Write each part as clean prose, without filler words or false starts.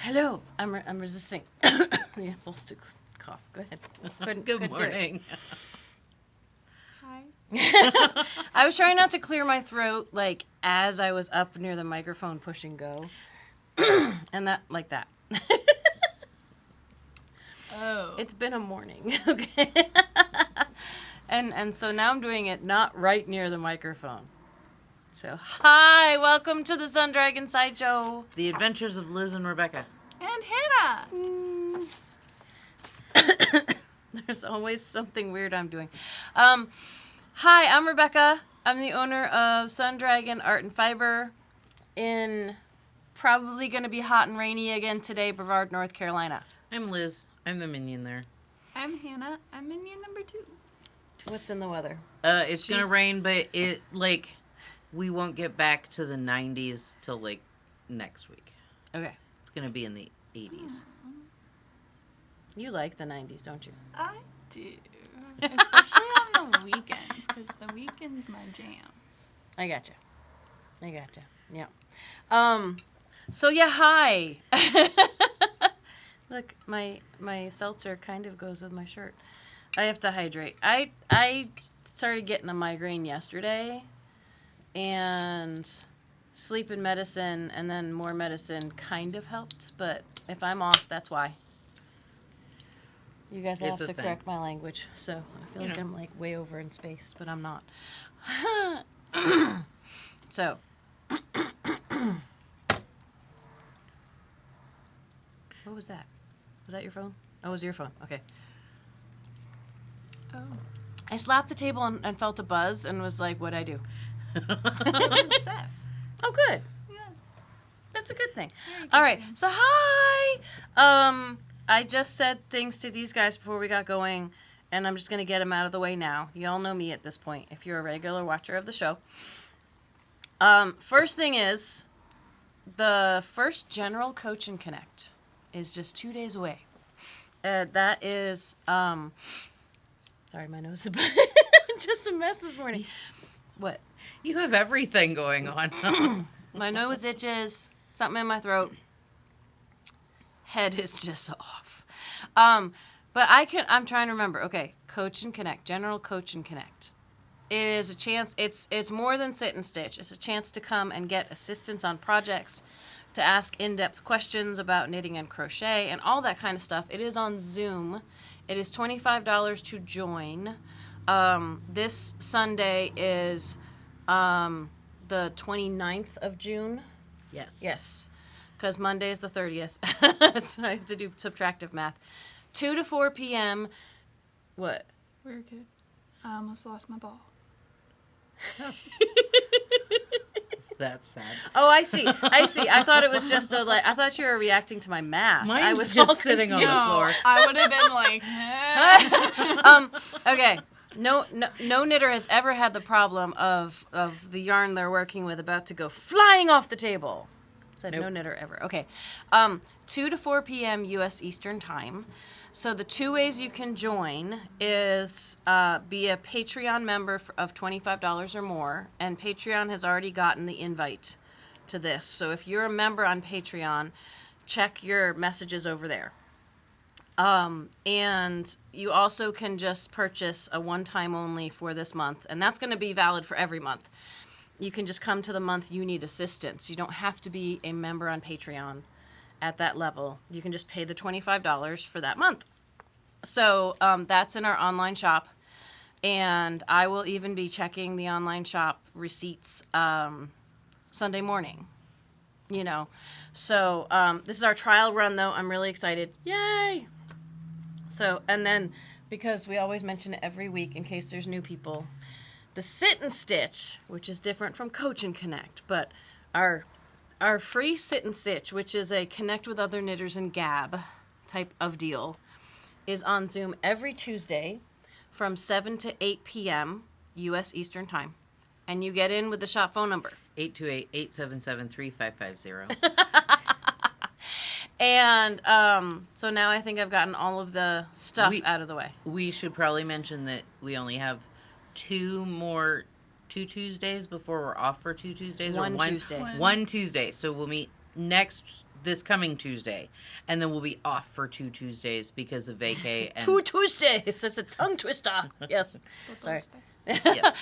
Hello. I'm resisting the impulse to cough. Go ahead. Good morning. Hi. I was trying not to clear my throat, like, as I was up near the microphone pushing go. And that, like that. Oh. It's been a morning, okay? And so now I'm doing it not right near the microphone. So, hi, welcome to the Sun Dragon Sideshow. The Adventures of Liz and Rebecca. And Hannah. There's always something weird I'm doing. Hi, I'm Rebecca. I'm the owner of Sun Dragon Art and Fiber in probably going to be hot and rainy again today, Brevard, North Carolina. I'm Liz. I'm the minion there. I'm Hannah. I'm minion number 2. What's in the weather? It's gonna rain, but we won't get back to the 90s till, next week. Okay. It's gonna be in the 80s. You like the 90s, don't you? I do. Especially on the weekends, because the weekend's my jam. I gotcha. Yeah. So yeah, hi. Look, my seltzer kind of goes with my shirt. I have to hydrate. I started getting a migraine yesterday, and sleep and medicine and then more medicine kind of helped, but if I'm off, that's why. You guys have to correct my language, so I feel like I'm like way over in space, but I'm not. So. What was that? Was that your phone? Oh, it was your phone. Okay. Oh. I slapped the table and felt a buzz and was like, what'd I do? It was Seth. Oh, good. Yes. That's a good thing. Very good All right. thing. So, hi. I just said things to these guys before we got going, and I'm just going to get them out of the way now. You all know me at this point, if you're a regular watcher of the show. First thing is, the first General Coach and Connect is just 2 days away. That is, sorry, my nose is just a mess this morning. What? You have everything going on. My nose itches, something in my throat. Head is just off. But I'm trying to remember. Okay, Coach and Connect, General Coach and Connect. It is a chance, it's more than sit and stitch. It's a chance to come and get assistance on projects, to ask in-depth questions about knitting and crochet and all that kind of stuff. It is on Zoom. It is $25 to join. This Sunday is the 29th of June. Yes. Because Monday is the 30th. So I have to do subtractive math. 2 to 4 p.m. What? We're good. I almost lost my ball. That's sad. Oh, I see. I thought it was just I thought you were reacting to my math. Mine I was all just sitting on the confused. floor. I would have been like, Okay. No knitter has ever had the problem of the yarn they're working with about to go flying off the table. Said Nope. no knitter ever. Okay. 2 to 4 p.m. U.S. Eastern Time. So the two ways you can join is be a Patreon member of $25 or more, and Patreon has already gotten the invite to this. So if you're a member on Patreon, check your messages over there. And you also can just purchase a one-time only for this month, and that's going to be valid for every month. You can just come to the month you need assistance. You don't have to be a member on Patreon at that level. You can just pay the $25 for that month. So that's in our online shop, and I will even be checking the online shop receipts Sunday morning. So this is our trial run, though. I'm really excited. Yay! So, and then, because we always mention it every week in case there's new people, the Sit and Stitch, which is different from Coach and Connect, but our free Sit and Stitch, which is a connect with other knitters and Gab type of deal, is on Zoom every Tuesday from 7 to 8 p.m. U.S. Eastern Time. And you get in with the shop phone number. 828-877-3550. And so now I think I've gotten all of the stuff out of the way. We should probably mention that we only have two Tuesdays before we're off for 2 Tuesdays. One Tuesday. One Tuesday. So we'll meet next this coming Tuesday, and then we'll be off for 2 Tuesdays because of vacay. And 2 Tuesdays. It's a tongue twister. Yes. Sorry. yes.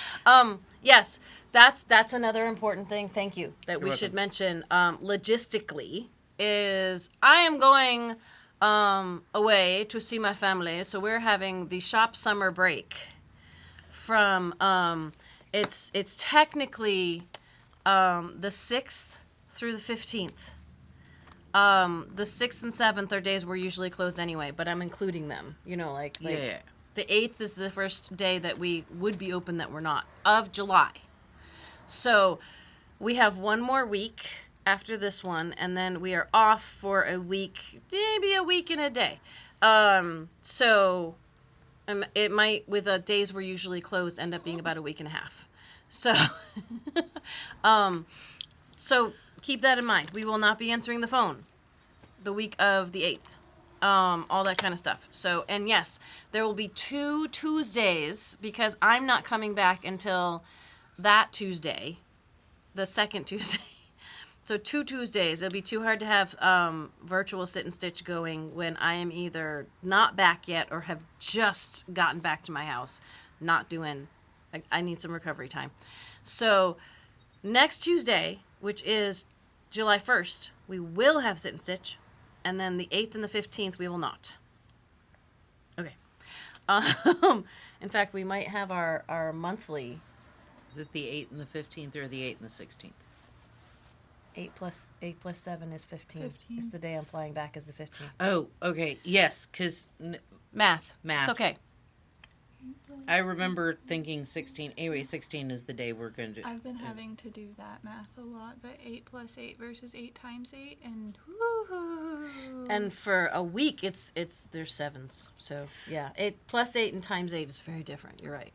Yes, that's another important thing. Thank you that You're we should welcome. mention. Logistically, is I am going away to see my family, so we're having the shop summer break. From it's technically the 6th through the 15th. The 6th and 7th are days we're usually closed anyway, but I'm including them. You know, like Yeah. the 8th is the first day that we would be open that we're not, of July. So we have one more week after this one, and then we are off for a week, maybe a week and a day. So it might, with the days we're usually closed, end up being about a week and a half. So, so keep that in mind. We will not be answering the phone the week of the 8th. All that kind of stuff. So, and yes, there will be 2 Tuesdays because I'm not coming back until that Tuesday, the second Tuesday. So 2 Tuesdays. It'll be too hard to have virtual sit and stitch going when I am either not back yet or have just gotten back to my house. Not doing, I need some recovery time. So next Tuesday, which is July 1st, we will have sit and stitch. And then the 8th and the 15th, we will not. Okay. In fact, we might have our monthly. Is it the 8th and the 15th or the 8th and the 16th? 8 plus 7 is 15. 15. It's the day I'm flying back is the 15th. Oh, okay. Yes, because Math. Math. It's okay. I remember thinking 16. Anyway, 16 is the day we're going to do. I've been having to do that math a lot. The 8 plus 8 versus 8 times 8, and whoo. And for a week, it's there's 7s. So yeah, 8 plus 8 and times 8 is very different. You're right.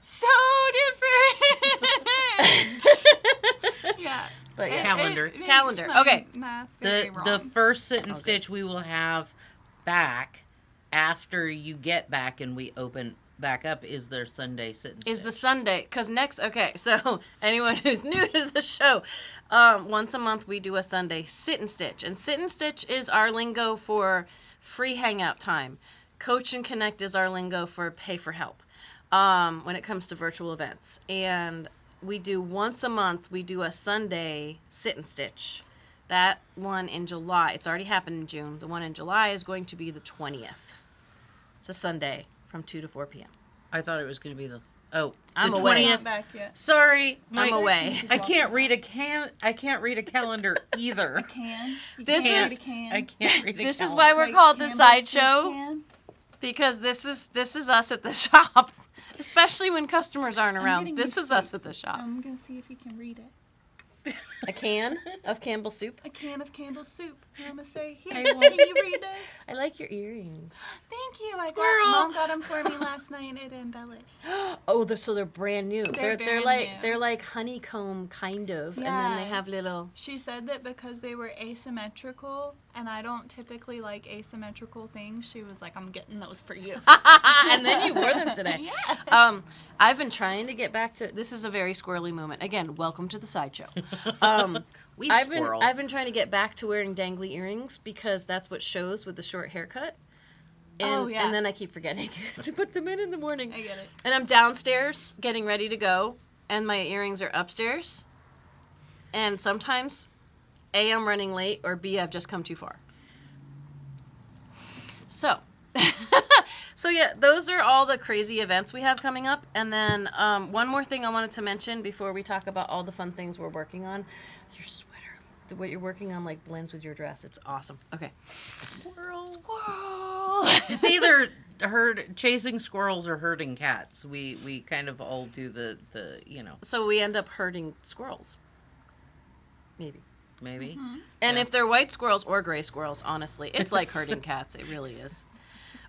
So different. Yeah. But yeah. Calendar. It makes Calendar. my Okay. Math very The wrong. first sit and Okay. stitch we will have back after you get back and we open back up is their Sunday sit and stitch. Is the Sunday, because so anyone who's new to the show, once a month we do a Sunday sit and stitch. And sit and stitch is our lingo for free hangout time. Coach and Connect is our lingo for pay for help when it comes to virtual events. And we do once a month, we do a Sunday sit and stitch. That one in July, it's already happened in June. The one in July is going to be the 20th. It's a Sunday from 2 to 4 p.m. I thought it was going to be the I'm the away. 20th. Not back yet. Sorry, I'm away. I can't read I can't read a calendar either. Can. You This can is- read a can. I can't read a This is calendar. why we're Like called the Campbell's sideshow. soup can. Because this is us at the shop, especially when customers aren't I'm around. getting This you is us soup. at the shop. I'm gonna see if you can read it. A can of Campbell's soup. A can of Campbell's soup. And I'm gonna say, I here, want- can you read this? I like your earrings. Thank you. Squirrel. Mom got them for me last night and it embellished. Oh, so they're brand new. They're They're brand like new. they're like honeycomb kind of, and then they Yeah. have little. She said that because they were asymmetrical, and I don't typically like asymmetrical things, she was like, I'm getting those for you. And then you wore them today. Yeah. I've been trying to get back to. This is a very squirrely moment. Again, welcome to the sideshow. We I've squirrel. been trying to get back to wearing dangly earrings because that's what shows with the short haircut. And, Oh, yeah. And then I keep forgetting to put them in the morning. I get it. And I'm downstairs getting ready to go, and my earrings are upstairs. And sometimes, A, I'm running late, or B, I've just come too far. So, so yeah, those are all the crazy events we have coming up. And then one more thing I wanted to mention before we talk about all the fun things we're working on. Your sweater, what you're working on, like blends with your dress. It's awesome. Okay. Squirrel. Squirrel. It's either chasing squirrels or herding cats. We kind of all do the So we end up herding squirrels. Maybe. maybe. And Yeah. if they're white squirrels or gray squirrels, honestly, it's like herding cats. It really is.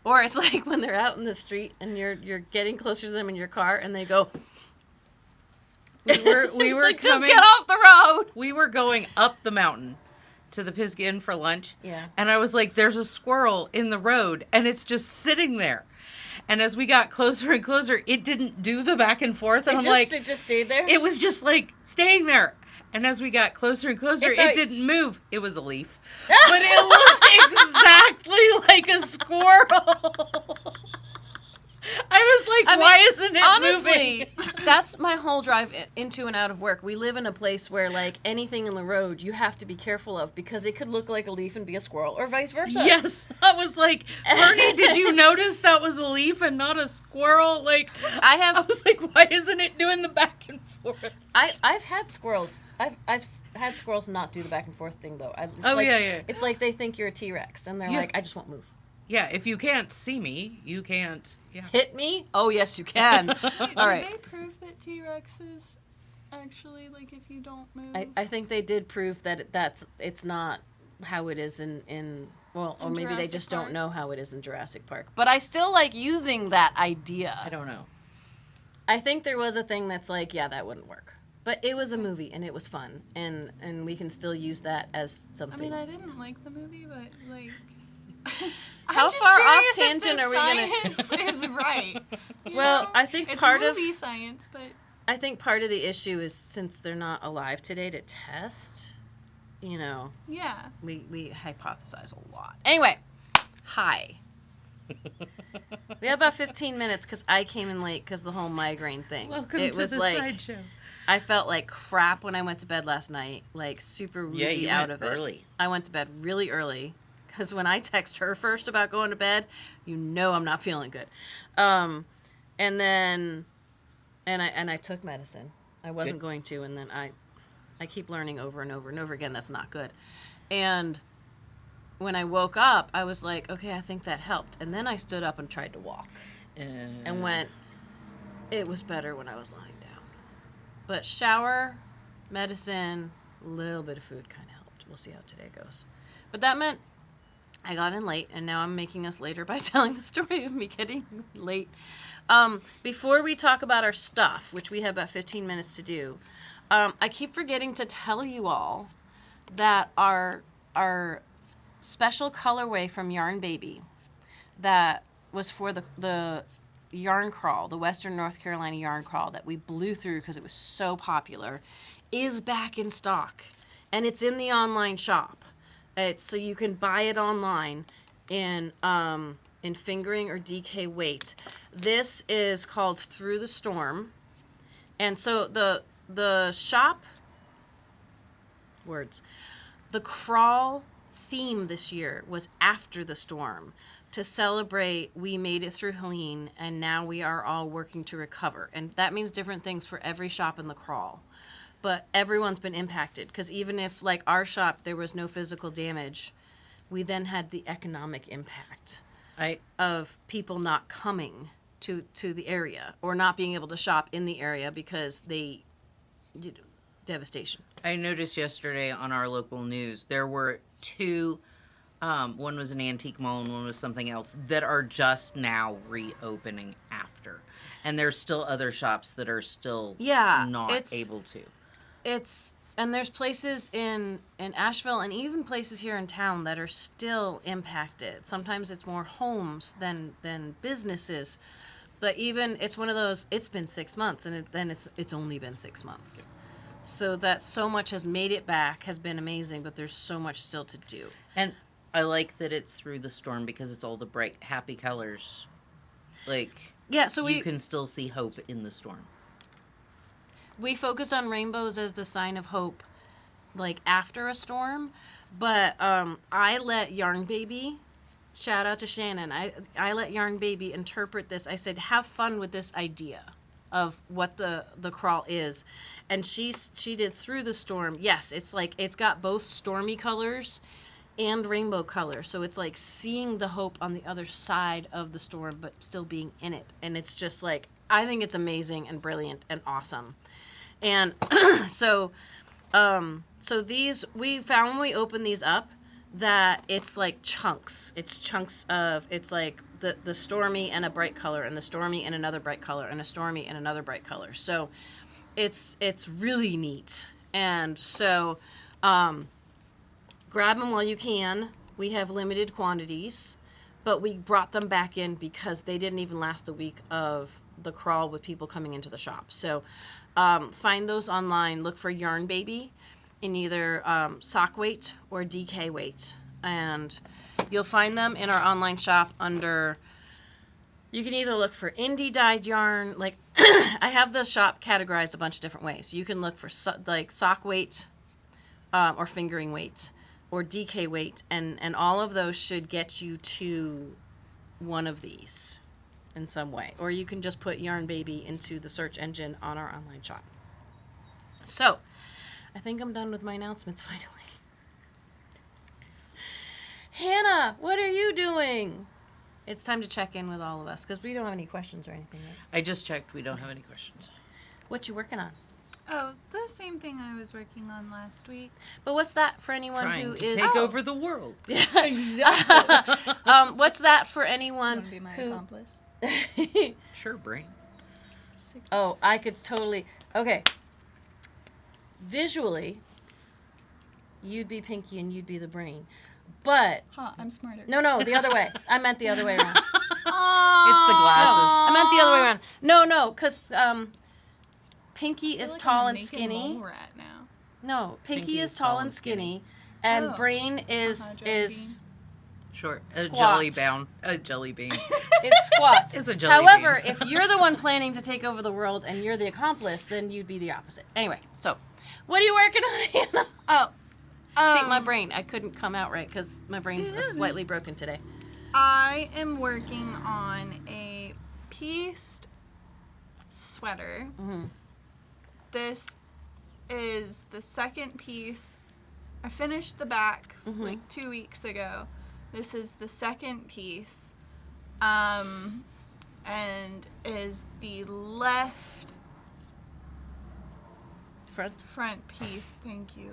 Or it's like when they're out in the street and you're getting closer to them in your car and they go. We It's were like, coming. just get off the road. We were going up the mountain to the Pisgah Inn for lunch. Yeah. And I was like, there's a squirrel in the road and it's just sitting there. And as we got closer and closer, it didn't do the back and forth. And I'm like, It just stayed there. it was just like staying there. And as we got closer and closer, It's it a- didn't move. It was a leaf. But it looked exactly like a squirrel. I was like, why isn't it honestly, moving? that's my whole drive into and out of work. We live in a place where, like, anything in the road you have to be careful of because it could look like a leaf and be a squirrel, or vice versa. Yes. I was like, Bernie, did you notice that was a leaf and not a squirrel? Like, I was like, why isn't it doing the back and forth? I've had squirrels. I've had squirrels not do the back and forth thing though. Yeah. It's like they think you're a T-Rex and they're Yeah. like, I just won't move. Yeah, if you can't see me, you can't. Yeah. Hit me? Oh yes, you can. All right. Did they prove that T-Rexes actually, like, if you don't move? I think they did prove that it's not how it is in or In maybe they Jurassic just Park? don't know how it is in Jurassic Park. But I still like using that idea. I don't know. I think there was a thing that's like, yeah, that wouldn't work. But it was a movie and it was fun and we can still use that as something. I mean, I didn't like the movie, but, like... How I'm just far off curious if tangent the are we gonna- science is right. you Well, know? I think it's part of- movie science, but I think part of the issue is since they're not alive today to test, you know, yeah. we hypothesize a lot. Anyway, hi. We have about 15 minutes because I came in late because the whole migraine thing. Welcome it to was the like, sideshow. I felt like crap when I went to bed last night, like super woozy out of it. early. I went to bed really early because when I text her first about going to bed, you know I'm not feeling good. And then, and I took medicine. I wasn't going to, and then I keep learning over and over and over again that's not good. And when I woke up, I was like, okay, I think that helped. And then I stood up and tried to walk and went, it was better when I was lying down. But shower, medicine, a little bit of food kind of helped. We'll see how today goes. But that meant I got in late, and now I'm making us later by telling the story of me getting late. Before we talk about our stuff, which we have about 15 minutes to do, I keep forgetting to tell you all that our special colorway from Yarn Baby that was for the yarn crawl, the Western North Carolina yarn crawl that we blew through because it was so popular, is back in stock. And it's in the online shop. So you can buy it online in fingering or DK weight. This is called Through the Storm. And so the shop the crawl theme this year was After the Storm, to celebrate we made it through Helene and now we are all working to recover. And that means different things for every shop in the crawl. But everyone's been impacted because even if, like our shop, there was no physical damage, we then had the economic impact of people not coming to the area or not being able to shop in the area because devastation. I noticed yesterday on our local news there were two, one was an antique mall and one was something else, that are just now reopening after. And there's still other shops that are still not able to. And there's places in Asheville and even places here in town that are still impacted. Sometimes it's more homes than businesses. But even, it's one of those, it's been 6 months and then it's only been 6 months. So that so much has made it back has been amazing, but there's so much still to do. And I like that it's Through the Storm because it's all the bright, happy colors. Like, yeah, so you can still see hope in the storm. We focus on rainbows as the sign of hope, like after a storm. But I let Yarn Baby, shout out to Shannon, I let Yarn Baby interpret this. I said, have fun with this idea of what the crawl is. And she did Through the Storm. Yes, it's like, it's got both stormy colors and rainbow colors. So it's like seeing the hope on the other side of the storm, but still being in it. And it's just like, I think it's amazing and brilliant and awesome. And so these, we found when we opened these up that it's like chunks. It's chunks of, it's like the stormy and a bright color and the stormy and another bright color and a stormy and another bright color. So it's really neat. And so grab them while you can. We have limited quantities, but we brought them back in because they didn't even last the week of the crawl with people coming into the shop. So find those online. Look for Yarn Baby. in either sock weight or DK weight. And you'll find them in our online shop under, you can either look for indie dyed yarn, like I have the shop categorized a bunch of different ways. You can look for like sock weight or fingering weight or DK weight, and all of those should get you to one of these in some way. Or you can just put Yarn Baby into the search engine on our online shop. So, I think I'm done with my announcements finally. Hannah, what are you doing? It's time to check in with all of us because we don't have any questions or anything. Right? I just checked. We don't have any questions. What you working on? Oh, the same thing I was working on last week. But what's that for anyone Trying who to is take over the world. Exactly. What's that for anyone Be my who? accomplice. Sure, brain. Oh, I could totally. Okay. Visually, you'd be Pinky and you'd be the brain, but Huh, I'm smarter. no, the other way. I meant the other way around. It's the glasses. I meant the other way around. No, because Pinky I feel is like tall I'm a and naked skinny. mole rat now. No, Pinky is tall and skinny, and Oh. Brain is Jelly is Short. Squat. A jelly bean. it's squat. It's a jelly However, bean. if you're the one planning to take over the world and you're the accomplice, then you'd be the opposite. Anyway, so what are you working on, Hannah? Oh, See, my brain, I couldn't come out right because my brain's slightly broken today. I am working on a pieced sweater. Mm-hmm. This is the second piece. I finished the back like 2 weeks ago. This is the second piece, and is the left front piece. Thank you.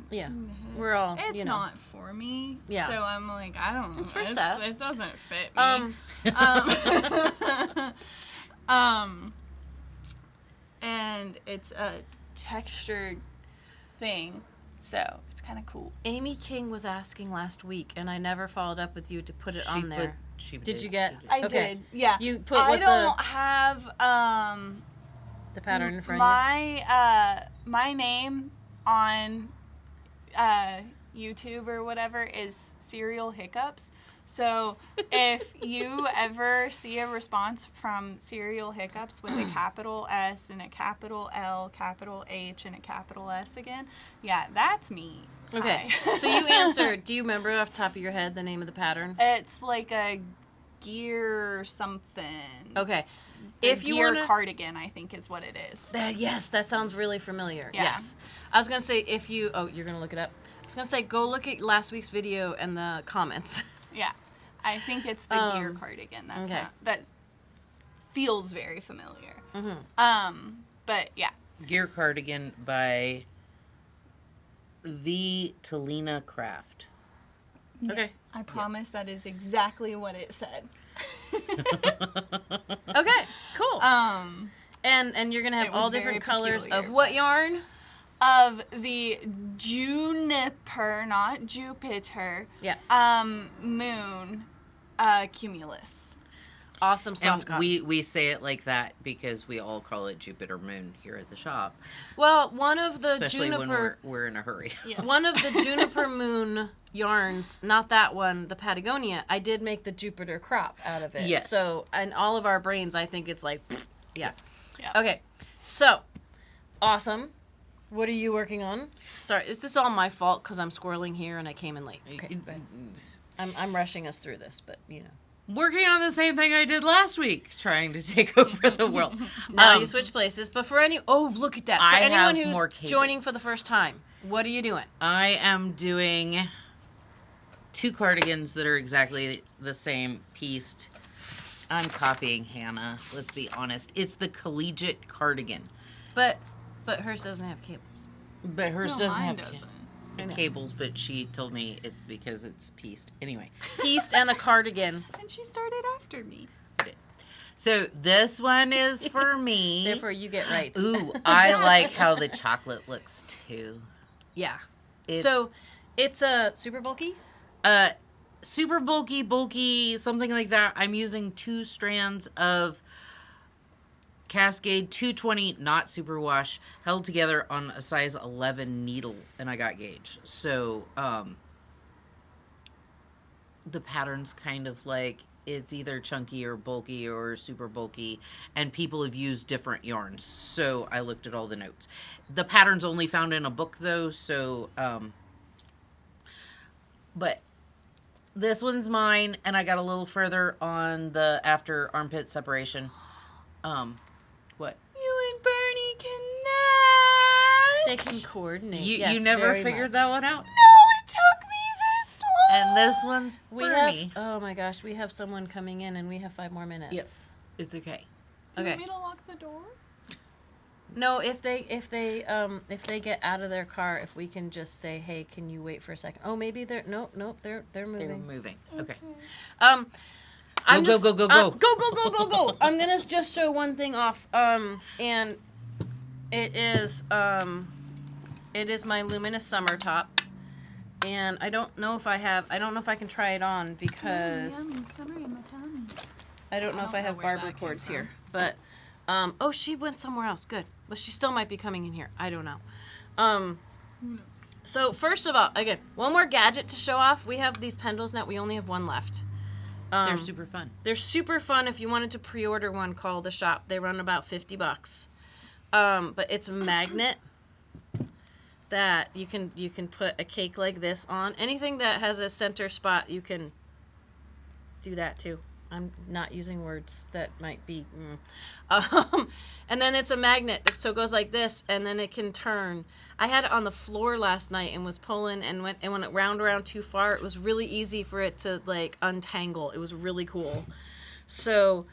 Yeah, we're all, It's you know. not for me. Yeah. So I'm like, I don't know. It's for Seth. It doesn't fit me. And it's a textured thing. So it's kind of cool. Amy King was asking last week, and I never followed up with you to put it on there. Did you get? I Okay. did. Yeah. You put I what don't have the pattern in front of you? my name on YouTube or whatever is Serial Hiccups. So if you ever see a response from Serial Hiccups with a capital S and a capital L, capital H, and a capital S again, yeah, that's me. Okay. Hi. So you answered. Do you remember off the top of your head the name of the pattern? It's like a gear something. Okay. A If you gear want cardigan, I think is what it is. yes, that sounds really familiar. Yeah. Yes. I was going to say if you, you're going to look it up. I was going to say go look at last week's video and the comments. Yeah, I think it's the gear cardigan. That feels very familiar. Mm-hmm. But yeah, Gear cardigan by the Talina Craft. Okay. I promise that is exactly what it said. Okay, cool. Um, And you're going to have it was all different very colors peculiar. of what yarn? of the juniper, not Jupiter. Yeah. Moon, cumulus. Awesome soft And cotton. we say it like that because we all call it Jupiter Moon here at the shop. Well, one of the Especially juniper when we're in a hurry. Yes. one of the juniper moon yarns, not that one, the Patagonia, I did make the Jupiter crop out of it. Yes. So, in all of our brains, I think it's like, yeah. Yeah. Okay. So, awesome. What are you working on? Sorry, is this all my fault because I'm squirreling here and I came in late? Okay. I'm rushing us through this, but you know. Working on the same thing I did last week, trying to take over the world. Now you switch places, but for look at that. For I anyone have who's more cables. joining for the first time, what are you doing? I am doing 2 cardigans that are exactly the same pieced. I'm copying Hannah, let's be honest. It's the collegiate cardigan. But hers doesn't have cables. But hers No, doesn't mine have doesn't. cables, but she told me it's because it's pieced. Anyway. Pieced and a cardigan. And she started after me. So this one is for me. Therefore, you get rights. Ooh, I like how the chocolate looks too. Yeah. It's, So, it's a super bulky? super bulky, something like that. I'm using 2 strands of Cascade 220 not superwash, held together on a size 11 needle, and I got gauge. So the pattern's kind of like it's either chunky or bulky or super bulky, and people have used different yarns. So I looked at all the notes. The pattern's only found in a book though, so but this one's mine, and I got a little further on the after armpit separation. What? You and Bernie They connect. can coordinate. You Yes, never very figured much. that one out? No, it took me this long. And this one's We Bernie. have. Oh my gosh, we have someone coming in, and we have 5 more minutes. Yep. It's okay. Do you Okay. want me to lock the door? No, if they get out of their car, if we can just say, hey, can you wait for a second? Oh, maybe they're nope, they're moving. They're moving. Okay. I'm Go, just, go, go, go. go. I'm gonna just show one thing off. And it is my luminous summer top, and I don't know if I can try it on because Yummy, summer in my tummy. I don't know I if don't I know have where barber that came cords from. here, but oh, she went somewhere else. Good, but she still might be coming in here. I don't know. So first of all, again, one more gadget to show off. We have these pendles now. We only have one left. They're super fun. They're super fun. If you wanted to pre-order one, call the shop. They run about $50. But it's a magnet that you can put a cake like this on. Anything that has a center spot, you can do that too. I'm not using words that might be. And then it's a magnet, so it goes like this, and then it can turn. I had it on the floor last night and was pulling, and when it wound around too far, it was really easy for it to like untangle. It was really cool. So,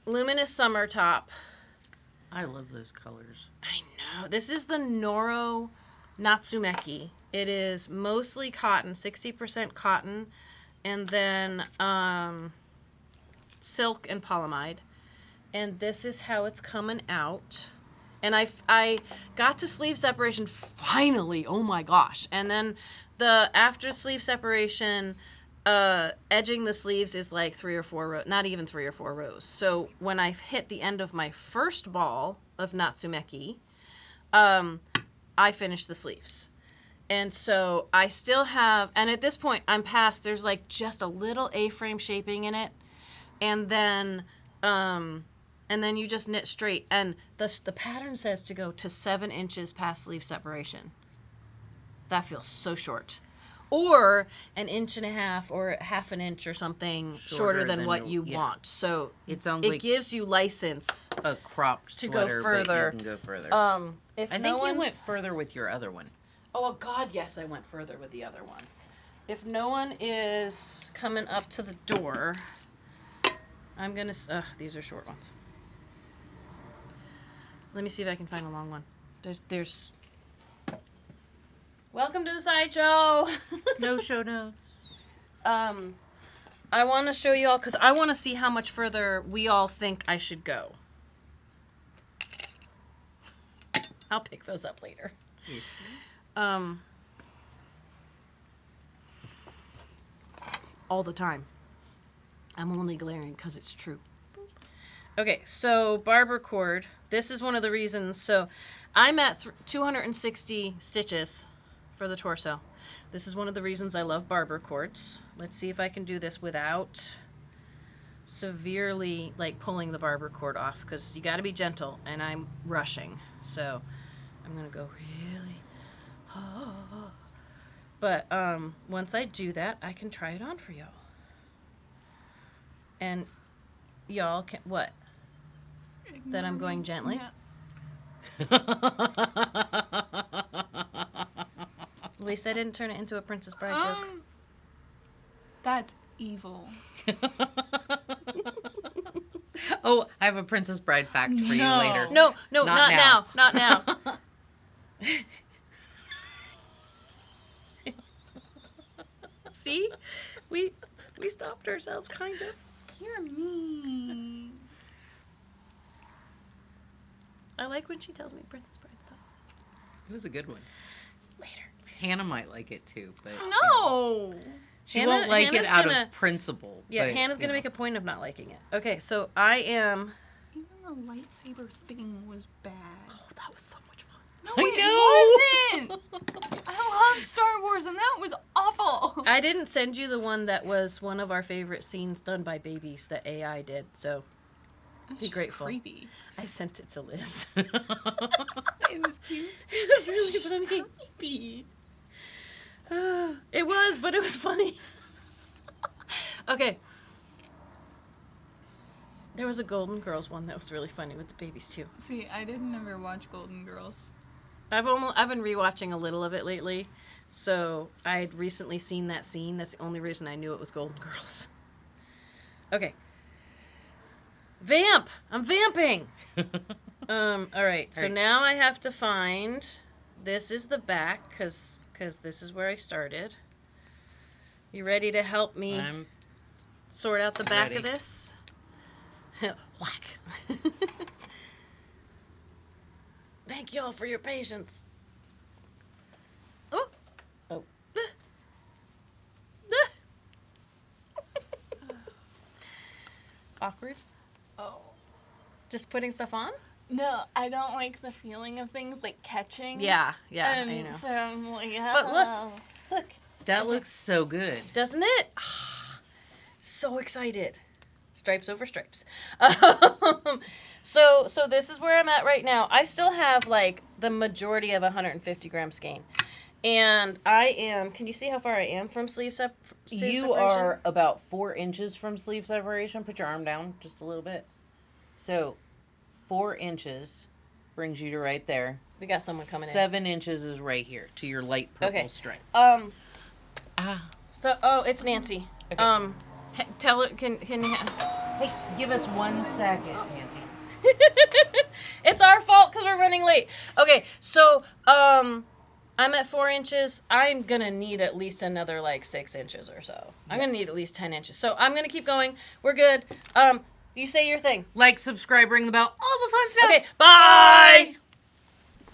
luminous summer top. I love those colors. I know. This is the Noro Natsumeki. It is mostly cotton, 60% cotton, and then silk and polyamide. And this is how it's coming out. And I got to sleeve separation finally. Oh my gosh. And then the after sleeve separation, edging the sleeves is like 3 or 4 rows, not even 3 or 4 rows. So when I hit the end of my first ball of Natsumeki, I finished the sleeves. And so I still have, and at this point I'm past, there's like just a little A-frame shaping in it. And then you just knit straight. And the pattern says to go to 7 inches past sleeve separation. That feels so short. Or 1.5 inches or 1/2 inch or something shorter than what you want. So It sounds it like gives you license. a cropped to go sweater, further. But you can go further. If I no think you one's... went further with your other one. Oh, God, yes, I went further with the other one. If no one is coming up to the door, I'm going to... these are short ones. Let me see if I can find a long one. There's... Welcome to the sideshow! No show notes. I want to show you all, because I want to see how much further we all think I should go. I'll pick those up later. All the time. I'm only glaring because it's true. Okay, so barber cord. This is one of the reasons. So I'm at 260 stitches for the torso. This is one of the reasons I love barber cords. Let's see if I can do this without severely like pulling the barber cord off, because you got to be gentle, and I'm rushing. So I'm gonna go really. But once I do that, I can try it on for y'all. And y'all can what? That I'm going gently? Yeah. At least I didn't turn it into a Princess Bride joke. That's evil. Oh, I have a Princess Bride fact for you No. later. No, not Not now. now. Not now. See? We stopped ourselves, kind of. You're mean. I like when she tells me Princess Bride stuff. It was a good one. Later. Hannah might like it too, but No. She won't like it Hannah's out gonna- of principle. Yeah, but, Hannah's going to you know. make a point of not liking it. Okay, so I am... Even the lightsaber thing was bad. Oh, that was so much fun. No, I it wasn't. I love Star Wars, and that was awful. I didn't send you the one that was one of our favorite scenes done by babies that AI did, so That's be just grateful. creepy. I sent it to Liz. It was cute. It was really funny. Creepy. It was, but it was funny. Okay. There was a Golden Girls one that was really funny with the babies too. See, I didn't ever watch Golden Girls. I've been rewatching a little of it lately, so I had recently seen that scene. That's the only reason I knew it was Golden Girls. Okay. Vamp! I'm vamping! All right, so Alright. now I have to find... This is the back, because this is where I started. You ready to help me I'm sort out the back of ready. this? Whack! Thank y'all for your patience. Oh! Oh. Awkward? Oh. Just putting stuff on? No, I don't like the feeling of things like catching. Yeah, I And know. so I'm like, But oh. look, That looks so good. doesn't it? So excited. Stripes over stripes. So this is where I'm at right now. I still have like the majority of 150 gram skein. And I am, can you see how far I am from sleeve separation? You are about 4 inches from sleeve separation. Put your arm down just a little bit. So 4 inches brings you to right there. We got someone coming 7 inches is right here to your light purple Okay. stripe. in. Ah. So, it's Nancy. Okay. Tell it, can you, Hey, give us 1 second, Nancy. it's our fault because we're running late. Okay, so, I'm at 4 inches. I'm gonna need at least another like 6 inches or so. I'm gonna need at least 10 inches. So I'm gonna keep going. We're good. You say your thing. Like, subscribe, ring the bell, all the fun stuff. Okay, bye.